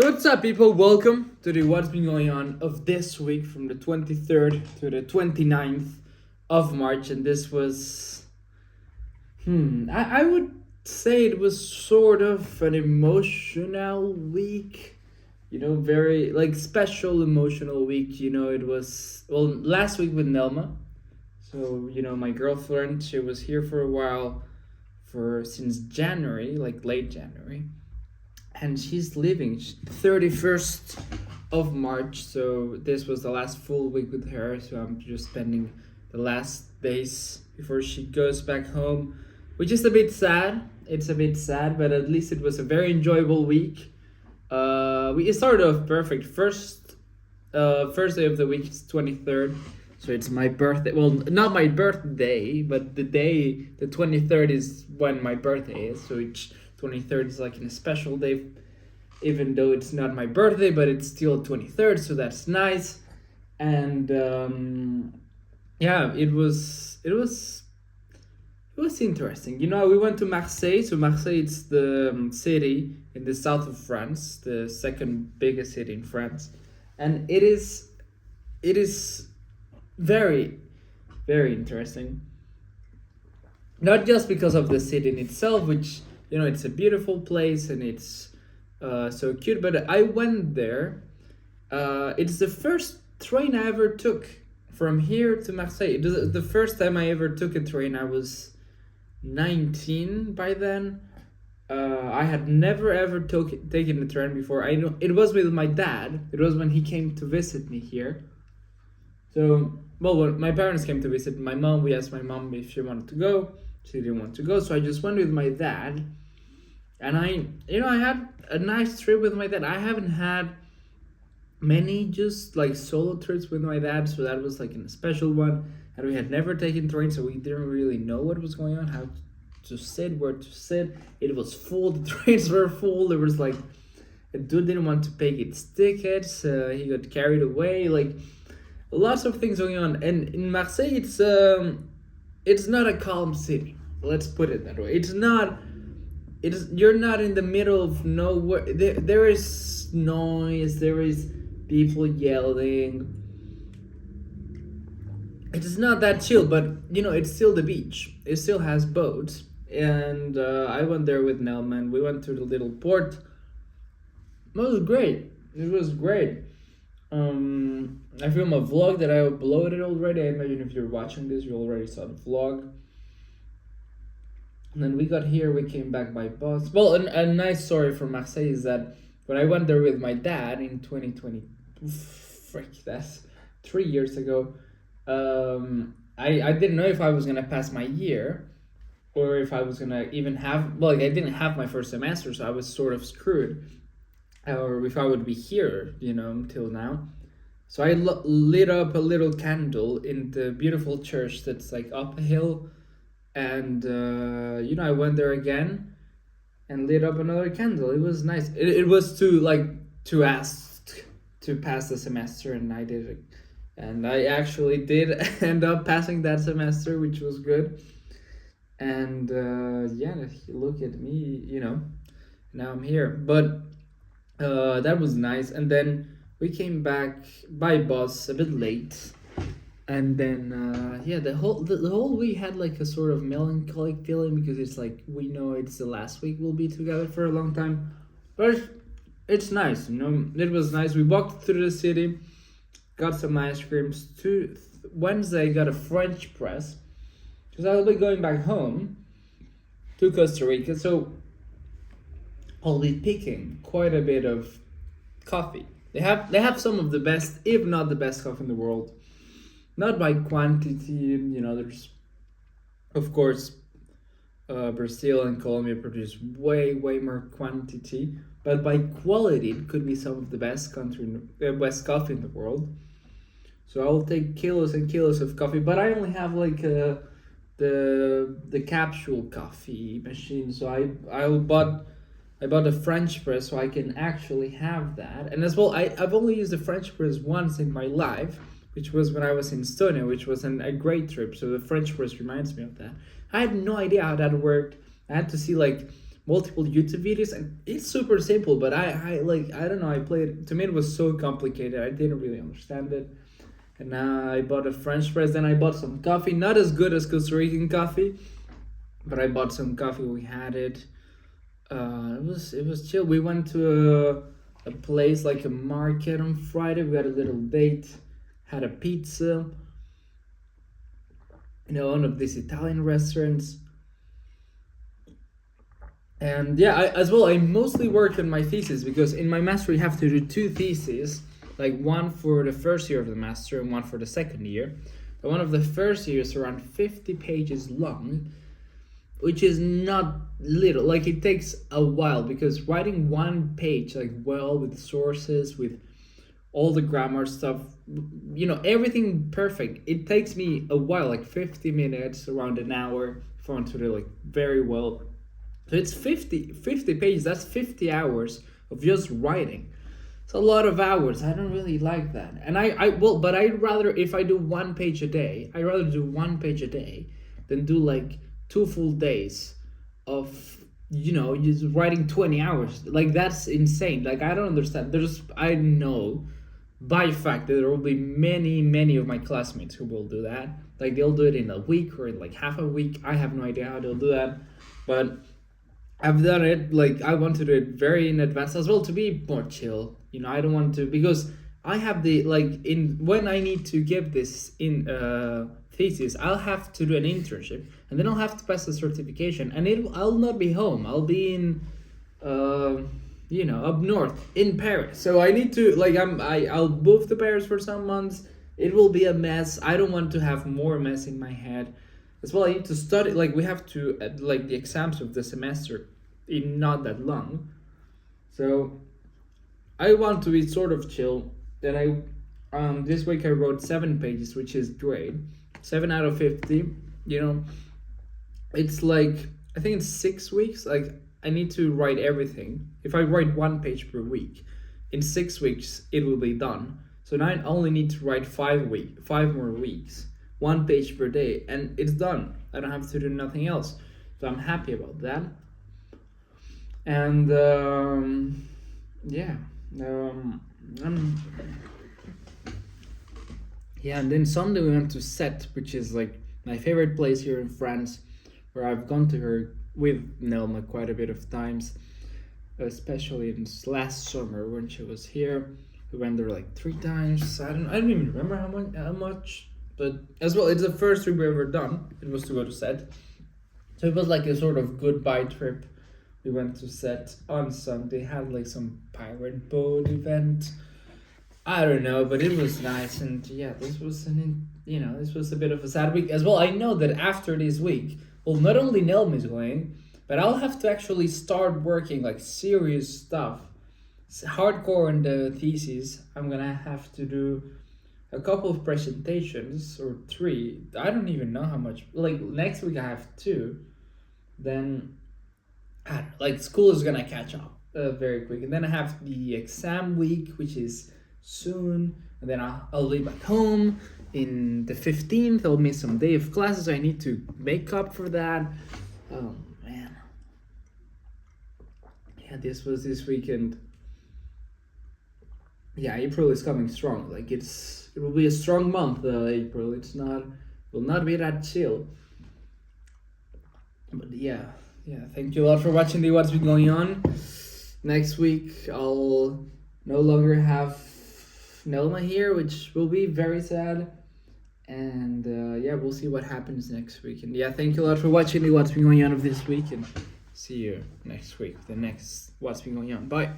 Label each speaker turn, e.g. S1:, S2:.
S1: So what's up, people? Welcome to the What's Been Going On of this week from the 23rd to the 29th of March. And this was, I would say it was sort of an emotional week. Very, like, special emotional week. It was, well, last week with Nelma. So, my girlfriend, she was here for a while, since January, like late January. And she's leaving 31st of March, so this was the last full week with her, so I'm just spending the last days before she goes back home, which is a bit sad. It's a bit sad, but at least it was a very enjoyable week. We started off perfect. First day of the week is 23rd, so it's my birthday. Well, not my birthday, but the 23rd is when my birthday is, so it's 23rd is like a special day, even though it's not my birthday, but it's still 23rd, so that's nice. And it was interesting. We went to Marseille. So Marseille, it's the city in the south of France, the second biggest city in France, and it is very, very interesting. Not just because of the city in itself, which it's a beautiful place and it's so cute, but I went there. It's the first train I ever took from here to Marseille. The first time I ever took a train, I was 19 by then. I had never ever taken a train before. I know it was with my dad. It was when he came to visit me here. So, when my parents came to visit my mom, we asked my mom if she wanted to go. She didn't want to go, so I just went with my dad. And I had a nice trip with my dad. I haven't had many just like solo trips with my dad, so that was like a special one. And we had never taken trains, so we didn't really know what was going on, how to sit, where to sit. It was full. The trains were full. There was like a dude didn't want to pay its tickets. He got carried away. Like lots of things going on. And in Marseille, it's not a calm city. Let's put it that way. You're not in the middle of nowhere. There is noise. There is people yelling. It's not that chill, but it's still the beach. It still has boats, and I went there with Nelma, and we went to the little port. It was great. It was great. I filmed a vlog that I uploaded already. I imagine if you're watching this, you already saw the vlog. And then we got here, we came back by bus. Well, a nice story from Marseille is that when I went there with my dad in 2020, that's 3 years ago, I didn't know if I was going to pass my year or if I was going to even have, I didn't have my first semester, so I was sort of screwed. Or if I would be here, until now. So I lit up a little candle in the beautiful church that's like up a hill. And I went there again and lit up another candle. It was nice. It was to ask to pass the semester, and I did it. And I actually did end up passing that semester, which was good. And look at me, now I'm here. But that was nice. And then we came back by bus a bit late. And then the whole week had like a sort of melancholic feeling, because it's like we know it's the last week we'll be together for a long time, but it's nice. It was nice. We walked through the city, got some ice creams. Wednesday got a French press, because I'll be going back home to Costa Rica, so I'll be picking quite a bit of coffee. They have some of the best, if not the best, coffee in the world. Not by quantity, there's, of course, Brazil and Colombia produce way, way more quantity, but by quality, it could be some of the best best coffee in the world. So I'll take kilos and kilos of coffee, but I only have like the capsule coffee machine, so I bought a French press so I can actually have that. And as well, I've only used the French press once in my life, which was when I was in Estonia, which was a great trip. So the French press reminds me of that. I had no idea how that worked. I had to see multiple YouTube videos, and it's super simple. But I don't know. I played. To me, it was so complicated. I didn't really understand it. And now I bought a French press. Then I bought some coffee. Not as good as Costa Rican coffee, but I bought some coffee. We had it. It was chill. We went to a place like a market on Friday. We had a little date. Had a pizza. One of these Italian restaurants. And yeah, I mostly worked on my thesis because in my master you have to do two theses, like one for the first year of the master and one for the second year. The one of the first year is around 50 pages long, which is not little. Like, it takes a while because writing one page, like, well, with sources, with all the grammar stuff, everything perfect, it takes me a while, like 50 minutes, around an hour, if I want to do, like, very well. So it's 50 pages, that's 50 hours of just writing. It's a lot of hours. I don't really like that. And but I'd rather, if I do 1 page a day, I'd rather do 1 page a day than do like 2 full days of, just writing 20 hours. Like, that's insane. Like, I don't understand. I know by fact that there will be many of my classmates who will do that. Like, they'll do it in a week or in like half a week. I have no idea how they'll do that. But I've done it, like, I want to do it very in advance as well to be more chill. I don't want to, because I have when I need to give this in thesis, I'll have to do an internship, and then I'll have to pass the certification, and I'll not be home. I'll be in, up north in Paris. So I need to, I'll move to Paris for some months. It will be a mess. I don't want to have more mess in my head. As well, I need to study, we have to, the exams of the semester in not that long. So I want to be sort of chill. Then this week I wrote 7 pages, which is great. 7 out of 50, it's I think it's 6 weeks. I need to write everything. If I write 1 page per week, in 6 weeks, it will be done. So now I only need to write 5 more weeks. 1 page per day, and it's done. I don't have to do nothing else. So I'm happy about that. And and then Sunday we went to Sète, which is my favorite place here in France, where I've gone to her with Nelma quite a bit of times, especially in last summer when she was here. We went there 3 times. I don't even remember how much. But as well, it's the first trip we've ever done. It was to go to Sète. So it was a sort of goodbye trip. We went to Sète on Sunday, had some pirate boat event. I don't know, but it was nice. And yeah, this was this was a bit of a sad week. As well, I know that after this week, well, not only Nelma is going, but I'll have to actually start working serious stuff. It's hardcore in the thesis. I'm gonna have to do a couple of presentations, or 3. I don't even know how much. Next week I have 2. Then school is gonna catch up very quick, and then I have the exam week, which is soon, and then I'll be back home in the 15th. I'll miss some day of classes. So I need to make up for that. Oh man, yeah, this was this weekend. Yeah, April is coming strong. It will be a strong month, April. Will not be that chill. But yeah, thank you a lot for watching the What's Been Going On. Next week, I'll no longer have Nelma here, which will be very sad. And we'll see what happens next week. And yeah, thank you a lot for watching the What's Been Going On of this week. And see you next week, the next What's Been Going On. Bye.